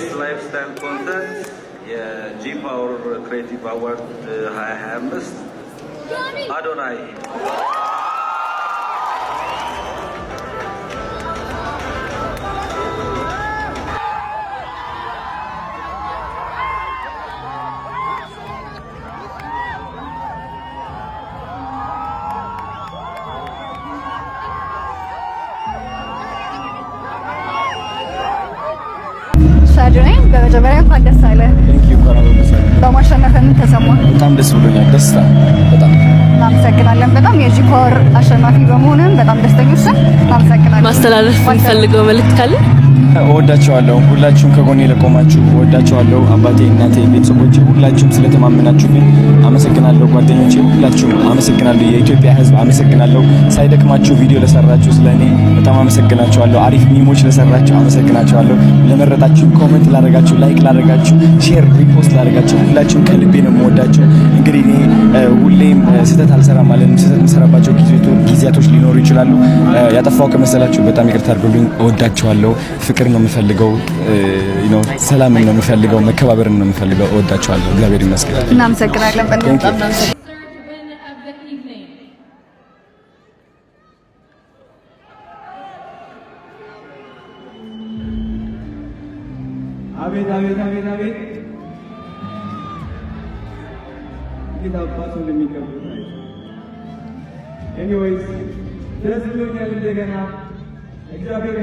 ቤስት ላይፍስታይል ኮንተንት የጂ ፓወር ክሬቲቭ አዋርድ 2025 አዶናይ በመጀመሪያ እንኳን ደስ አለ። በማሸነፍ ምን ተሰማ? በጣም ደስ ብሎኛል። ደስታ በጣም እናመሰግናለን። በጣም የጂ ፓወር አሸናፊ በመሆንም በጣም ደስተኞች ነን። እናመሰግናለን። ማስተላለፍ የምፈልገው መልእክት ካለ? እወዳቸዋለሁ። ሁላችሁም ከጎኔ ለቆማችሁ እወዳቸዋለሁ። አባቴ፣ እናቴ፣ ቤተሰቦቼ ሁላችሁም ስለተማመናችሁብኝ አመሰግናለሁ። ጓደኞቼ ሁላችሁም አመሰግናለሁ። የኢትዮጵያ ሕዝብ አመሰግናለሁ። ሳይደክማችሁ ቪዲዮ ለሰራችሁ ስለኔ በጣም አመሰግናችኋለሁ። አሪፍ ሚሞች ለሰራችሁ አመሰግናችኋለሁ። ለመረጣችሁ፣ ኮሜንት ላደረጋችሁ፣ ላይክ ላደረጋችሁ፣ ሼር ሪፖስት ላደረጋችሁ ሁላችሁም ከልቤ ነው የምወዳችሁ። እንግዲህ እኔ ሁሌም ስህተት አልሰራም ማለት ነው። ስህተት የምሰራባቸው ጊዜያቶች ሊኖሩ ይችላሉ። ያጠፋው ከመሰላችሁ በጣም ይቅርታ አድርጉልኝ። እወዳችኋለሁ። ፍቅር ነው የምፈልገው፣ ሰላምን ነው የምፈልገው፣ መከባበርን ነው የምፈልገው። እወዳችኋለሁ። እግዚአብሔር ይመስገን። እናመሰግናለን። በጣም አቤት አቤት አቤት አቤት ጌታ አባቱ እንደሚቀበሉት ኤኒዌይስ ደስ ብሎኛል። እንደገና እግዚአብሔር